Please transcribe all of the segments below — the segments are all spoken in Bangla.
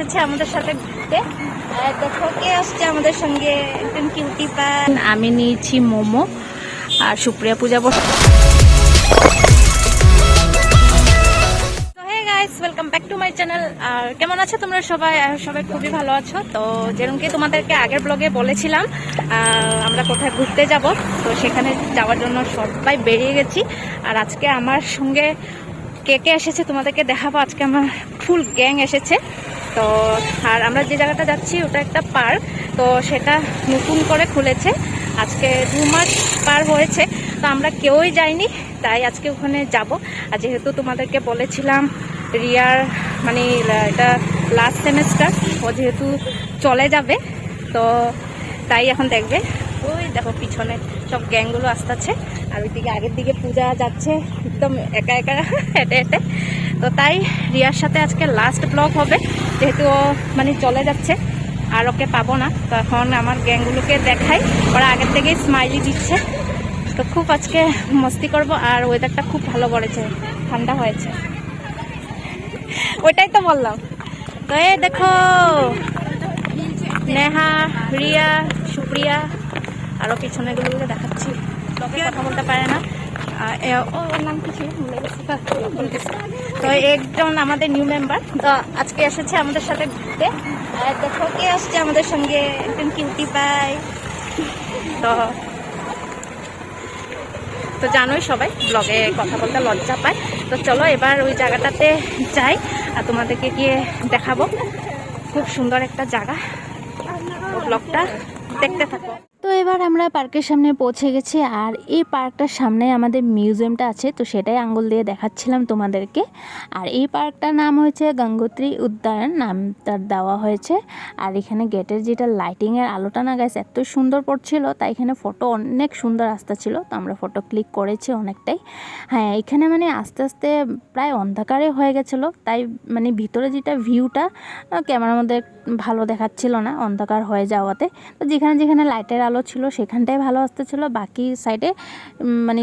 এসেছে আমাদের সাথে ঘুরতে। দেখো কে আসছে আমাদের সঙ্গে, একদম কিউটি পান। আমি নিয়েছি মোমো আর Supriya Puja boss. Welcome back to my channel. আর কেমন আছো তোমরা সবাই? সবাই খুবই ভালো আছো। তো যেরকম কি তোমাদেরকে আগের ব্লগে বলেছিলাম আমরা কোথায় ঘুরতে যাব, তো সেখানে যাওয়ার জন্য সবাই বেরিয়ে গেছি। আর আজকে আমার সঙ্গে কে কে এসেছে তোমাদেরকে দেখাবো। আজকে আমার ফুল গ্যাং এসেছে। তো আর আমরা যে জায়গাটা যাচ্ছি ওটা একটা পার্ক, তো সেটা নতুন করে খুলেছে। আজকে 2 মাস পার হয়েছে, তো আমরা কেউই যাইনি, তাই আজকে ওখানে যাব। আর যেহেতু তোমাদেরকে বলেছিলাম রিয়ার মানে এটা লাস্ট সেমেস্টার, ও যেহেতু চলে যাবে, তো তাই এখন দেখবে। ওই দেখো পিছনে সব গ্যাংগুলো আসতেছে, আর ওইদিকে আগের দিকে পূজা যাচ্ছে একদম একা একা হেঁটে হেঁটে। তো তাই রিয়ার সাথে আজকে লাস্ট ব্লগ হবে, যেহেতু ও মানে চলে যাচ্ছে আর ওকে পাবো না। তো এখন আমার গ্যাংগুলোকে দেখাই, ওরা আগের থেকেই স্মাইলি দিচ্ছে। তো খুব আজকে মস্তি করব। আর ওয়েদারটা খুব ভালো করেছে, ঠান্ডা হয়েছে, ওইটাই তো বললাম। তো এই দেখো নেহা, রিয়া, সুপ্রিয়া, আরও পিছনেগুলোকে দেখাচ্ছি। লোকে কথা বলতে পারে না। ওর নাম কি ছিল ভুলে গেছি। তো একজন আমাদের নিউ মেম্বার, তো আজকে এসেছে আমাদের সাথে ঘুরতে। আর দেখো কে আসছে আমাদের সঙ্গে, একদম কিউটি পাই। তো জানোই সবাই ব্লগে কথা বলতে লজ্জা পায়। তো চলো এবার ওই জায়গাটাতে যাই আর তোমাদেরকে গিয়ে দেখাবো। খুব সুন্দর একটা জায়গা, ব্লগটা দেখতে থাকো। তো এবার আমরা পার্কের সামনে পৌঁছে গেছি। আর এই পার্কটার সামনে আমাদের মিউজিয়ামটা আছে, তো সেটাই আঙ্গুল দিয়ে দেখাচ্ছিলাম তোমাদেরকে। আর এই পার্কটার নাম হয়েছে গঙ্গোত্রী উদ্যান, নামটার দেওয়া হয়েছে। আর এখানে গেটের যেটা লাইটিংয়ের আলোটা না গাছ এত সুন্দর পড়ছিল, তাই এখানে ফটো অনেক সুন্দর আসতেছিল। তো আমরা ফটো ক্লিক করেছি অনেকটাই। হ্যাঁ, এখানে মানে আস্তে আস্তে প্রায় অন্ধকারে হয়ে গেছিলো, তাই মানে ভিতরে যেটা ভিউটা ক্যামেরার মধ্যে ভালো দেখাচ্ছিল না অন্ধকার হয়ে যাওয়াতে। তো যেখানে যেখানে লাইটের আলো ছিল সেখানটাই ভালো আসতেছিল, বাকি সাইডে মানে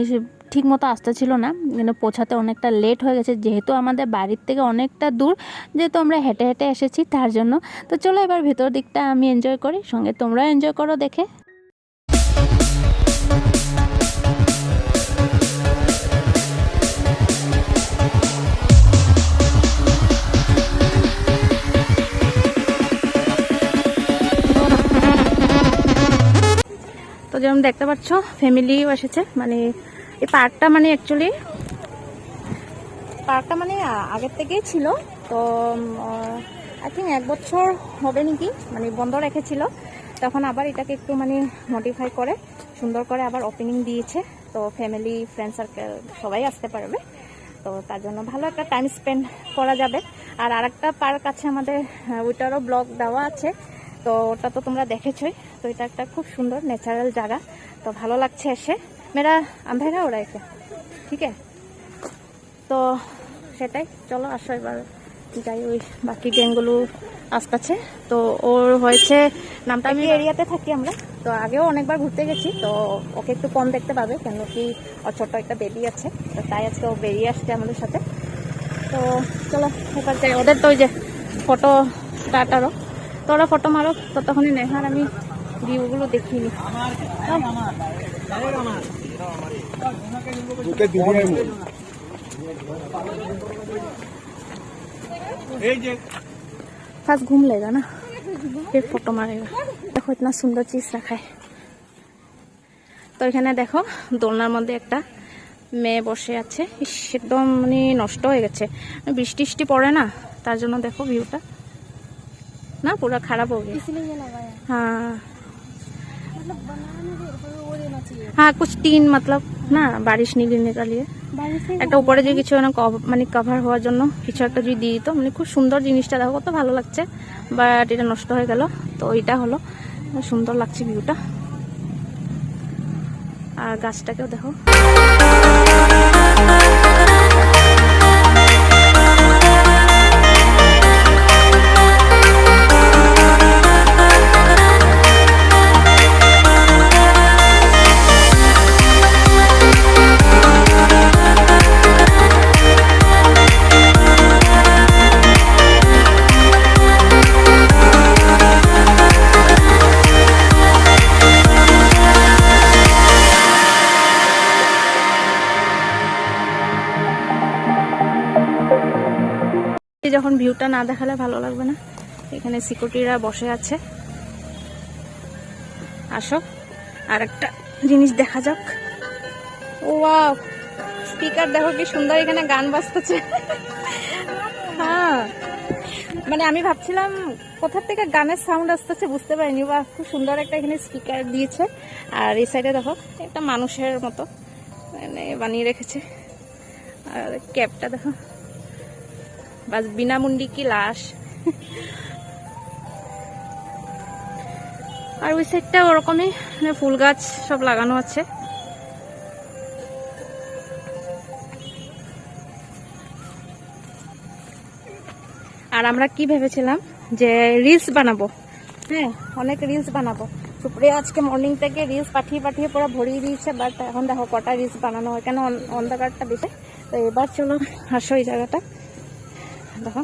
ঠিক মতো আসতেছিল না। কিন্তু পৌঁছাতে অনেকটা লেট হয়ে গেছে, যেহেতু আমাদের বাড়ির থেকে অনেকটা দূর, যেহেতু আমরা হেঁটে হেঁটে এসেছি তার জন্য। তো চলো এবার ভেতর দিকটা আমি এনজয় করি, সঙ্গে তোমরাও এনজয় করো দেখে। তো যেমন দেখতে পাচ্ছ ফ্যামিলিও এসেছে। মানে এই পার্কটা মানে অ্যাকচুয়ালি আগের থেকেই ছিল। তো আই থিঙ্ক 1 বছর হবে নাকি মানে বন্ধ রেখেছিল, তখন আবার এটাকে একটু মানে মডিফাই করে সুন্দর করে আবার ওপেনিং দিয়েছে। তো ফ্যামিলি ফ্রেন্ড সার্কেল সবাই আসতে পারবে, তো তার জন্য ভালো একটা টাইম স্পেন্ড করা যাবে। আর আরেকটা পার্ক আছে আমাদের, ওইটারও ব্লগ দেওয়া আছে, তো ওটা তো তোমরা দেখেছোই। তো এটা একটা খুব সুন্দর ন্যাচারাল জায়গা, তো ভালো লাগছে এসে। মেরা আন্ধেরা ওরা একে ঠিক আছে। তো সেটাই, চলো আসো এবার যাই। ওই বাকি গ্যাংগুলো আসতেছে। তো ওর হয়েছে নামটা, আমি এরিয়াতে থাকি আমরা, তো আগেও অনেকবার ঘুরতে গেছি। তো ওকে একটু কম দেখতে পাবে, কেন কি ওর ছোট্ট একটা বেবি আছে, তো তাই আজকে ও বেরিয়ে আসছে আমাদের সাথে। তো চলো এবার যাই। ওদের তো ওই যে ফটো স্টার্টারও, তো ওরা ফটো মারো, ততক্ষণে নেহার আমি ভিউগুলো দেখিনি। फास्ट घूम लेगा ना, फिर फोटो मारेगा। देखो इतना सुंदर चीज रखा है। তো এখানে দেখো দোলনার মধ্যে একটা মেয়ে বসে আছে, একদম মানে নষ্ট হয়ে গেছে, বৃষ্টি পড়ে না, তার জন্য দেখো ভিউটা না পুরো খারাপ हो गया। हाँ हाँ, कुछ टीन मतलब না বারিশ नहीं गिरने का लिए একটা উপরে যে কিছু মানে কভার হওয়ার জন্য কিছু একটা যদি দিই, তো মানে খুব সুন্দর জিনিসটা দেখো কত ভালো লাগছে, বাট এটা নষ্ট হয়ে গেল। তো ওইটা হলো সুন্দর লাগছে ভিউটা। আর গাছটাকেও দেখো। যখন ভিউটা না দেখালে ভালো লাগবে না। এখানে সিকিউরিটিরা বসে আছে। আসো আর একটা জিনিস দেখা যাক। ওয়াও, স্পিকার দেখো কি সুন্দর, এখানে গান বাজতেছে। হ্যাঁ, মানে আমি ভাবছিলাম কোথা থেকে গানের সাউন্ড আসতেছে বুঝতে পারিনি। বা খুব সুন্দর একটা এখানে স্পিকার দিয়েছে। আর এই সাইডে দেখো একটা মানুষের মতো মানে বানিয়ে রেখেছে। আর ক্যাপটা দেখো, বাস বিনা মুন্ডি কি লাশ। আর ওই সাইডটা ওরকমই ফুল গাছ সব লাগানো আছে। আর আমরা কি ভেবেছিলাম যে রিলস বানাবো, হ্যাঁ অনেক রিলস বানাবো। সুপ্রিয়া আজকে মর্নিং থেকে রিলস পাঠিয়ে পাঠিয়ে পুরো ভরিয়ে দিয়েছে। বাট এখন দেখো কটা রিলস বানানো হয়, কেন অন্ধকারটা বেশি। তো এবার চলো আসো এই জায়গাটা দেখো।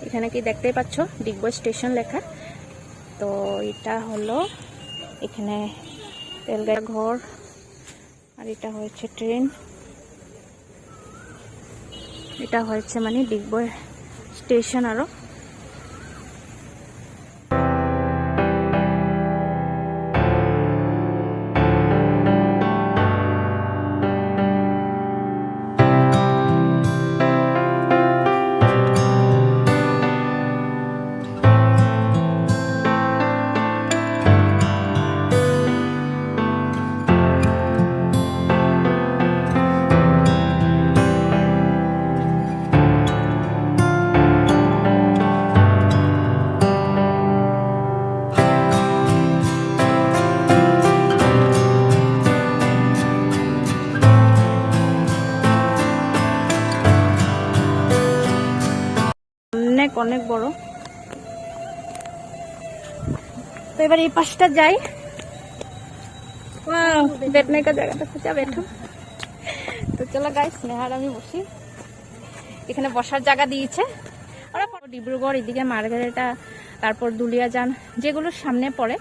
এখানে কি দেখতেই পাচ্ছ ডিগবয় স্টেশন লেখা। তো এটা হলো এখানে রেলগাড়ি ঘর, আর এটা হয়েছে ট্রেন, এটা হয়েছে মানে ডিগবয় স্টেশন। আরো অনেক অনেক বড়। তো এবার এই পাশটা যাই। बैठने का জায়গাটা খুঁজে बैठो। তো চলো গাইস, নেহার আমি বসি। এখানে বসার জায়গা দিয়েছে। ওরা ডিব্রুগড়, এদিকে মার্গারেটা, তারপর দুলিয়াজান, যেগুলো সামনে পড়ে।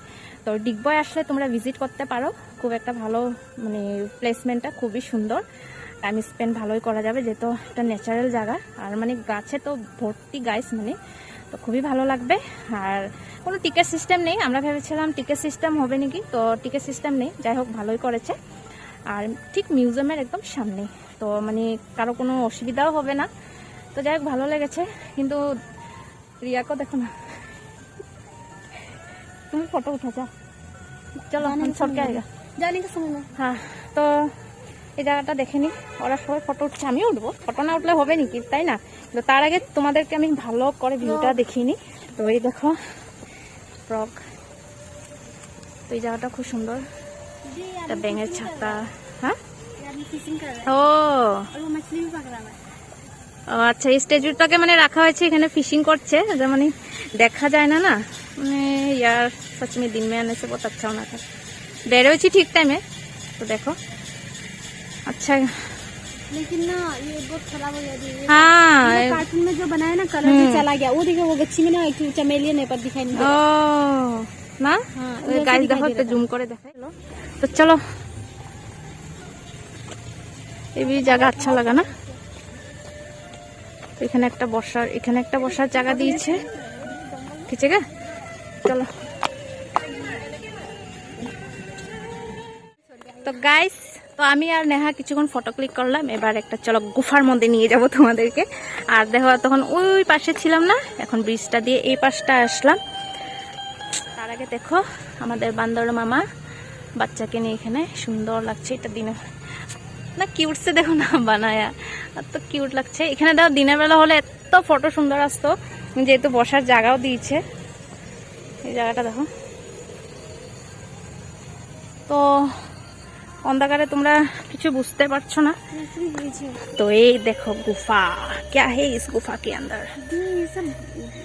তো ডিগবয় আসলে তোমরা ভিজিট করতে পারো। খুব একটা ভালো মানে প্লেসমেন্টটা খুবই সুন্দর। টাইম স্পেন্ড ভালোই করা যাবে, যেহেতু একটা ন্যাচারাল জায়গা। আর মানে গাছে তো ভর্তি গাইস, মানে তো খুবই ভালো লাগবে। আর কোনো টিকিট সিস্টেম নেই। আমরা ভেবেছিলাম টিকিট সিস্টেম হবে নাকি, তো টিকিট সিস্টেম নেই। যাই হোক ভালোই করেছে। আর ঠিক মিউজিয়ামের একদম সামনে, তো মানে কারো কোনো অসুবিধাও হবে না। তো যাই হোক ভালো লেগেছে। কিন্তু রিয়াকে দেখো না, তুমি ফটো উঠা যাও। চলো সরকে আएगा জানি তো শুনো। হ্যাঁ, তো এই জায়গাটা দেখে নি। ওরা সবাই ফটো উঠছে, আমিও উঠবো। ফটো না উঠলে হবে নাকি, তাই না? তো তার আগে তোমাদেরকে আমি ভালো করে ভিউটা দেখিয়ে নি। তো এই দেখো ফ্রগ। তো এই জায়গাটা খুব সুন্দর, একটা ব্যাঙের ছাতা। হ্যাঁ ও আচ্ছা, এই স্ট্যাচুটাকে মানে রাখা হয়েছে এখানে, ফিশিং করছে। মানে দেখা যায় না না, মানে यार सच में दिन में आने से बहुत अच्छा होना था। बेरोची ठीक टाइम है। तो देखो अच्छा, लेकिन ना ये बहुत खराब हो जाती है। हाँ, कार्टून में जो बनाया ना कलर भी चला गया। वो देखो वो गच्छी में ना एक चमेलियन है पर दिखाई नहीं दे रहा। ओ ना गाइस देखो, तो जूम করে দেখাই। তো চলো, এই জায়গা আচ্ছা লাগা না। এখানে একটা বসার জায়গা দিয়েছে। ঠিক আছে, চলো। তো গাইস, তো আমি আর নেহা কিছুক্ষণ ফটো ক্লিক করলাম। এবার একটা চলো গুফার মধ্যে নিয়ে যাব তোমাদেরকে। আর দেখো তখন ওই পাশে ছিলাম না, এখন ব্রিজটা দিয়ে এই পাশটা আসলাম। তার আগে দেখো আমাদের বান্দর মামা বাচ্চাকে নিয়ে এখানে, সুন্দর লাগছে। এটা দিনে না কিউট সে দেখো না বানায়া, এত কিউট লাগছে। এখানে দেখো দিনের বেলা হলে এত ফটো সুন্দর আসতো, যেহেতু বসার জায়গাও দিয়েছে। এই জায়গাটা দেখো। তো অন্ধকারে তোমরা কিছু বুঝতে পারছো না। তো এই দেখো गुफा, क्या है इस गुफा के अंदर? ये सब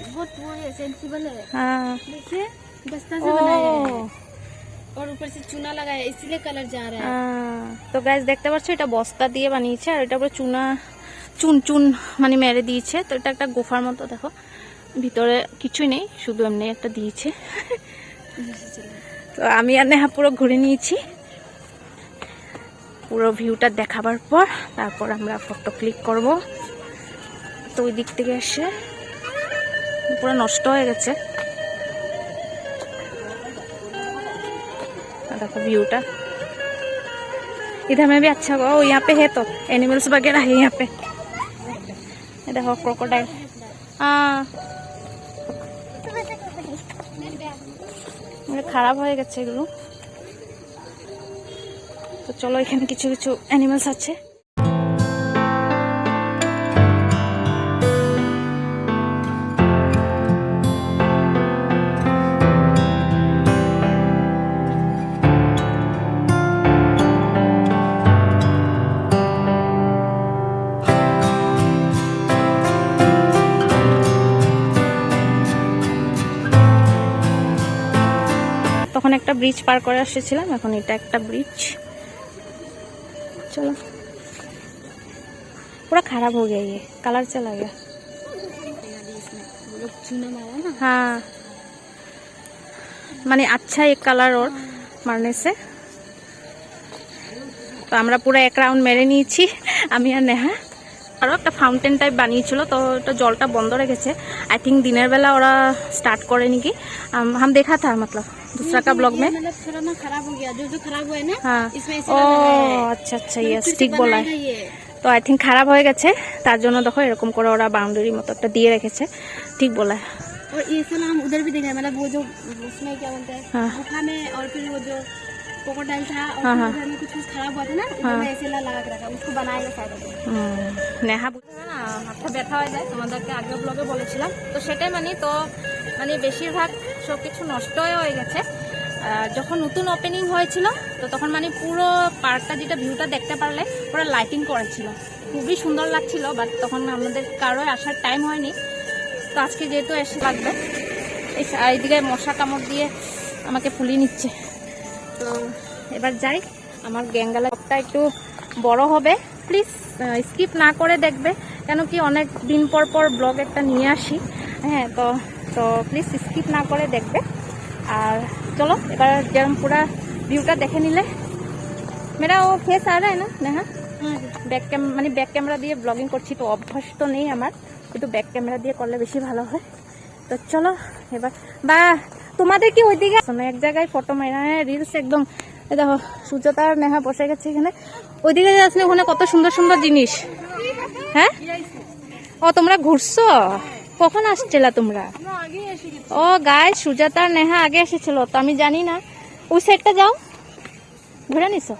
बहुत वो है, सेंसिबल है। हाँ देखिए दस्ता से बनाया है और ऊपर से चूना लगाया है, इसलिए कलर जा रहा है। তো গাইস দেখতে পাচ্ছ, এটা বস্তা দিয়ে বানিয়েছে। আর এটা পুরো চুন মানে মেরে দিয়েছে। তো এটা একটা গুফার মতো। দেখো ভিতরে কিছুই নেই, শুধু এমনি একটা দিয়েছে। তো আমি আর নেহা পুরো ঘুরে নিয়েছি। পুরো ভিউটা দেখাবার পর তারপর আমরা ফটো ক্লিক করব। তো ওই দিক থেকে এসে পুরো নষ্ট হয়ে গেছে। देखो व्यूटा इधर में भी अच्छा हुआ। यहाँ पे है तो एनिमल्स वगैरह है यहाँ पे। देखो क्रोकोडाइल। हाँ খারাপ হয়ে গেছে এগুলো। তো চলো এখানে কিছু কিছু অ্যানিমালস আছে। তখন একটা ব্রিজ পার করে আসছিলাম, এখন এটা একটা ব্রিজ। चलो पूरा खराब हो गया, ये कलर चला गया। चूना मारा ना। हाँ माने अच्छा एक कलर और मारने से। তো আমরা পুরো এক রাউন্ড মেরে নিয়েছি আমি আর নেহা। আরও একটা ফাউন্টেন টাইপ বানিয়েছিল, তো এটা জলটা বন্ধ রেখেছে। आई थिंक दिनेर बेला ওরা स्टार्ट करे कि हम देखा था, मतलब दूसरा का ब्लॉग में। मतलब थोड़ा ना खराब हो गया, जो खराब हुआ है ना। हाँ इसमें ও আচ্ছা আচ্ছা, ইয়েস ঠিক বলা। তো आई थिंक খারাপ হয়ে গেছে, তার জন্য দেখো এরকম করে ওরা বাউন্ডারি মতো একটা দিয়ে রেখেছে। ঠিক বলা। और ये साला हम उधर भी देखा है, मतलब वो जो उसमें क्या बोलते हैं गुफा में, और फिर वो जो क्रोकोडाइल था और उधर में कुछ खराब हुआ था ना, उधर में ऐसे लगा के रखा, उसको बनाएगा शायद। নেহা বুঝবে না, মাথা ব্যথা হয়ে যায়, তোমাদেরকে আগে ব্লগে বলেছিলাম। তো সেটাই তো বেশিরভাগ সব কিছু নষ্ট হয়ে গেছে। যখন নতুন ওপেনিং হয়েছিল তো তখন পুরো পার্কটা যেটা ভিউটা দেখতে পারলে পুরো লাইটিং করেছিল, খুবই সুন্দর লাগছিল। বাট তখন আমাদের কারো আসার টাইম হয়নি, তো আজকে যেহেতু এসে লাগবে। এইদিকে মশা কামড় দিয়ে আমাকে ফুলিয়ে নিচ্ছে। তো এবার যাই, আমার গ্যাঙ্গালাটা একটু বড় হবে, প্লিজ স্কিপ না করে দেখবে, কেন কি অনেক দিন পর পর ব্লগ একটা নিয়ে আসি। হ্যাঁ তো তো প্লিজ স্কিপ না করে দেখবে। আর চলো এবার যেরকম পুরা ভিউটা দেখে নিলে। মেরা ও ফেস আ রা হ্যায় না নেহা? ব্যাক ক্যামেরা দিয়ে ব্লগিং করছি, তো অভ্যাস তো নেই আমার, কিন্তু ব্যাক ক্যামেরা দিয়ে করলে বেশি ভালো হয়। তো চলো এবার, বা তোমাদের কি ওইদিকে এক জায়গায় ফটো মারা রিলস একদম দেখো সুজাতা আর নেহা বসে গেছে এখানে, ওইদিকে আসলে ওখানে কত সুন্দর সুন্দর জিনিস। হ্যাঁ ও তোমরা ঘুরছো, কখন আসছিলা তোমরা? ও গাইস সুজাতা আর নেহা আগে এসেছিল, তো আমি জানি না। ওই সাইডটা যাও, ঘুরে নিছো।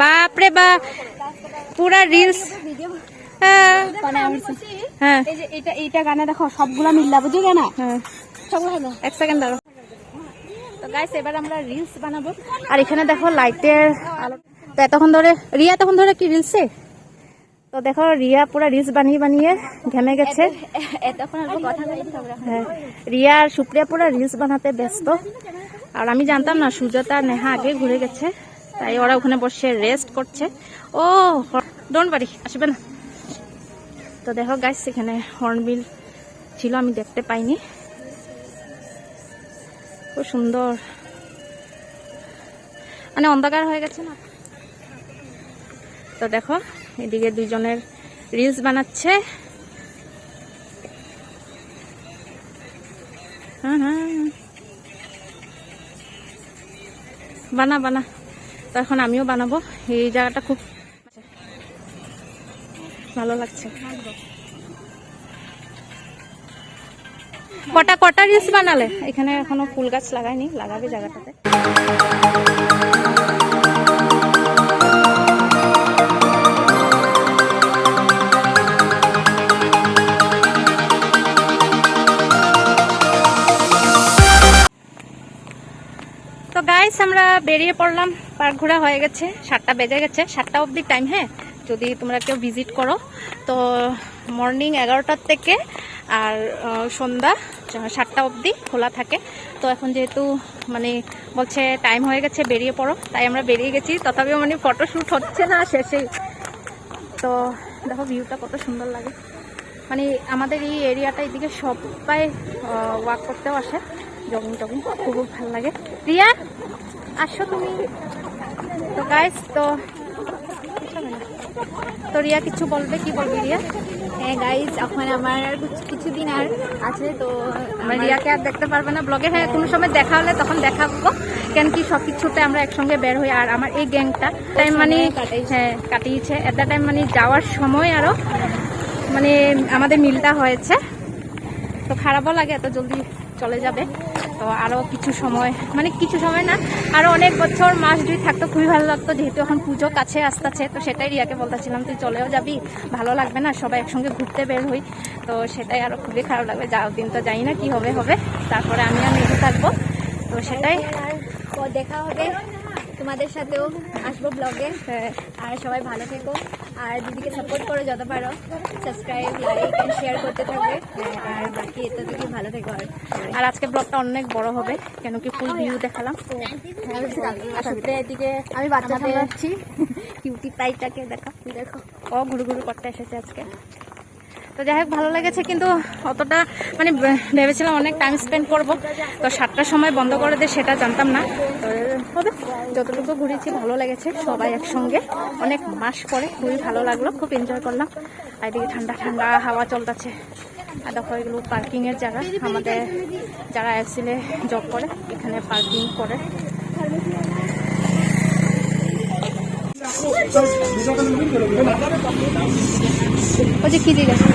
বাপরে বা পুরা রিলস। হ্যাঁ হ্যাঁ এইটা গানে দেখো সবগুলা মিল্লা, বুঝে না? হ্যাঁ এক সেকেন্ড দাঁড়ো। তো গাইস এবার আমরা রিলস বানাবো। আর এখানে দেখো লাইটের আলো। তো এতক্ষণ ধরে কি রিলসে, তো দেখো রিয়া পুরা রিলস বানিয়ে বানিয়ে ঘেমে গেছে। হ্যাঁ রিয়া আর সুপ্রিয়া পুরা রিলস বানাতে ব্যস্ত। আর আমি জানতাম না সুজাতা আর নেহা আগে ঘুরে গেছে, তাই ওরা ওখানে বসে রেস্ট করছে। ও ডোন্ট ওয়ারি, আসবে না। তো দেখো গাইস এখানে হর্নবিল ছিল, আমি দেখতে পাইনি। খুব সুন্দর, অন্ধকার হয়ে গেছে না। তো দেখো এদিকে দুইজনের রিলস বানাচ্ছে। বানা। তো এখন আমিও বানাবো। এই জায়গাটা খুব ভালো লাগছে। কটা রিলস বানালে? এখানে এখনো ফুল গাছ লাগাইনি, লাগাবে জায়গাটাতে। তো গাইস আমরা বেরিয়ে পড়লাম, পার্ক ঘোরা হয়ে গেছে, 7টা বেজে গেছে, 7টা অবধি টাইম। হ্যাঁ যদি তোমরা কেউ ভিজিট করো তো মর্নিং 11টার থেকে আর সন্ধ্যা 7টা অবধি খোলা থাকে। তো এখন যেহেতু বলছে টাইম হয়ে গেছে বেরিয়ে পড়ো, তাই আমরা বেরিয়ে গেছি। তথাপিও ফটোশ্যুট হচ্ছে না শেষেই। তো দেখো ভিউটা কত সুন্দর লাগে। আমাদের এই এরিয়াটা এদিকে সবাই ওয়াক করতেও আসে, জগিং খুব ভালো লাগে। রিয়া আসো তুমি। তো গাইস তো তো রিয়া কিছু বলবে, কি বলবি রিয়া? হ্যাঁ গাইজ, এখন আমার আর কিছুদিন আর আছে, তো আমরা রিয়াকে আর দেখতে পারবে না ব্লগে। হ্যাঁ, কোনো সময় দেখা হলে তখন দেখাবো, কেন কি সব কিছুতে আমরা একসঙ্গে বের হই। আর আমার এই গ্যাংটা টাইম মানে হ্যাঁ কাটিয়েছে এট দ্য টাইম, মানে যাওয়ার সময় আরও মানে আমাদের মিলটা হয়েছে। তো খারাপও লাগে এত জলদি চলে যাবে। তো আরও কিছু সময়, মানে কিছু সময় না, আরও অনেক বছর মাস 2 থাকতো খুবই ভালো লাগতো, যেহেতু এখন পুজো কাছে আসতেছে। তো সেটাই রিয়াকে বলতেছিলাম, তুই চলেও যাবি, ভালো লাগবে না, সবাই একসঙ্গে ঘুরতে বের হই। তো সেটাই আরও খুবই খারাপ লাগবে। যাও দিন তো জানি না কি হবে হবে, তারপরে আমি আর মেঘে থাকবো। তো সেটাই দেখা হবে, তোমাদের সাথেও আসবো ব্লগে। আর সবাই ভালো থেকো, আর দিদিকে সাপোর্ট করো যত পারো, সাবস্ক্রাইব, লাইক এন্ড শেয়ার করতে থাকবে। আর বাকি এত থেকে ভালো থেকো। আর আজকে ব্লগটা অনেক বড় হবে, কেন কি ফুল ভিউ দেখালাম। এদিকে আমি বাচ্চা আমাদের সামলাচ্ছি। কিউটি পাইটাকে দেখো, দেখো ও ঘুরু ঘুরু করতে এসেছে আজকে। তো যাই হোক ভালো লেগেছে, কিন্তু অতটা মানে ভেবেছিলাম অনেক টাইম স্পেন্ড করব। তো 7টার সময় বন্ধ করে দেয় সেটা জানতাম না। তো হবে, যতটুকু ঘুরেছি ভালো লেগেছে, সবাই একসঙ্গে অনেক মাস পরে খুবই ভালো লাগলো, খুব এনজয় করলাম। আর এদিকে ঠান্ডা ঠান্ডা হাওয়া চলতেছে। আর দেখো এগুলো পার্কিংয়ের জায়গা, আমাদের যারা এফসিলে জব করে এখানে পার্কিং করে। ওই যে কি জিজ্ঞাসা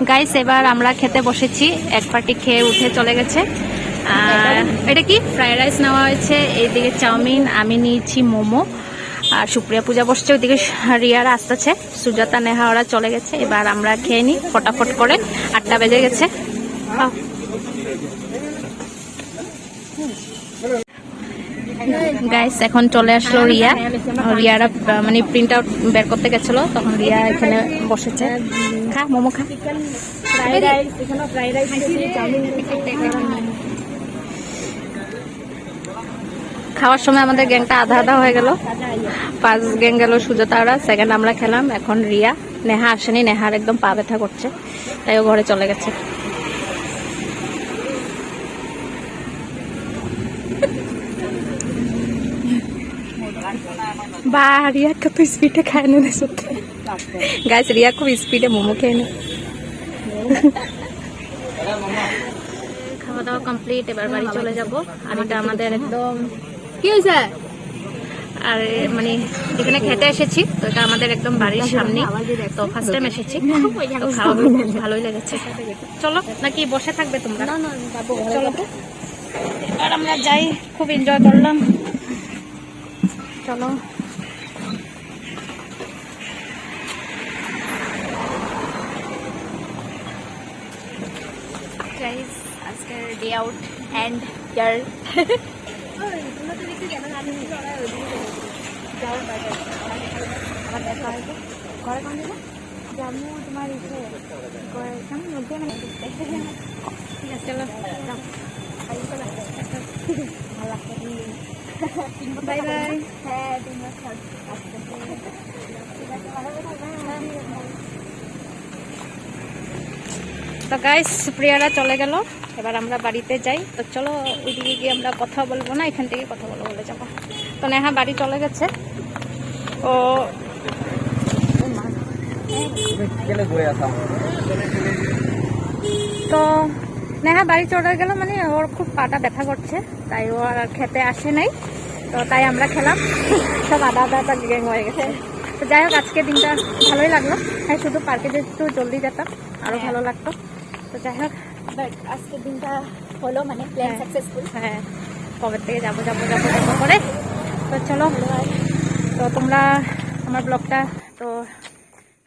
গাইস, এবার আমরা খেতে বসেছি। এক পার্টি খেয়ে উঠে চলে গেছে। এটা কি ফ্রাইড রাইস নেওয়া হয়েছে, এইদিকে চাউমিন, আমি নিয়েছি মোমো। আর সুপ্রিয়া পূজা বসছে, ওইদিকে রিয়ারা আসতেছে, সুজাতা নেহা ওরা চলে গেছে। এবার আমরা খেয়ে নিই ফটাফট করে, 8টা বেজে গেছে। গাইস এখন চলে আসলো রিয়া। রিয়ারা মানে প্রিন্ট আউট বের করতে গেছিল, তখন রিয়া এখানে বসেছে। খা মোমো খা। খাওয়ার সময় আমাদের গ্যাংটা আধা আধা হয়ে গেল, 5 গ্যাং গেল সুজাতা ওরা, সেকেন্ড আমরা খেলাম। এখন রিয়া, নেহা আসেনি, নেহার একদম পা ব্যথা করছে, তাই ও ঘরে চলে গেছে। বা রিয়া কত স্পিডে খায় না সত্যি। গাইস, রিয়া খুব স্পিডে মোমো খেয়ে নেয়। খাওয়া দাওয়া কমপ্লিট, এবার বাড়ি চলে যাব। আর এটা আমাদের একদম কি হয়েছে? আর মানে এখানে খেতে এসেছি, তো এটা আমাদের একদম বাড়ির সামনে। তো ফার্স্ট টাইম এসেছি, তো খাওয়া ভালোই লেগেছে। চলো নাকি বসে থাকবে তোমরা? চলো এবার আমরা যাই, খুব এনজয় করলাম। চলো গাইস, আজকের day out and year. Bye bye. তো গাইস, প্রিয়ারা চলে গেল, এবার আমরা বাড়িতে যাই। তো চলো ওইদিকে গিয়ে আমরা কথা বলবো না, এখান থেকে কথা বলে যাবো। তো নেহা বাড়ি চলে গেছে। ও তো নেহা বাড়ি চলে গেল, মানে ওর খুব পাটা ব্যথা করছে, তাই ও আর খেতে আসে নাই। তো তাই আমরা খেলাম, সব আধা আধা গ্যাং হয়ে গেছে। তো যাই হোক, আজকে দিনটা ভালোই লাগলো। হ্যাঁ, শুধু পার্কে যদি একটু জলদি যেতাম আরো ভালো লাগতো। তো যাই হোক, আজকের দিনটা হলো মানে প্ল্যান সাকসেসফুল। হ্যাঁ, কবে থেকে যাবো যাবো যাবো যাবো করে। তো চলো, তো তোমরা আমার ব্লগটা, তো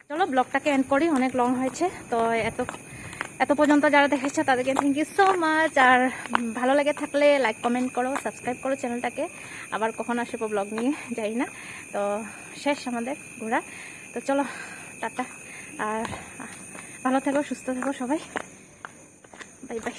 চলো ব্লগটাকে এন্ড করি, অনেক লং হয়েছে। তো এত পর্যন্ত যারা দেখেছো তাদেরকে থ্যাংক ইউ সো মাচ। আর ভালো লেগে থাকলে লাইক কমেন্ট করো, সাবস্ক্রাইব করো চ্যানেলটাকে। আবার কখন আসবো ব্লগ নিয়ে যাই না, তো শেষ আমাদের ঘোরা। তো চলো টাটা, আর ভালো থেকো, সুস্থ থেকো সবাই, বাই বাই।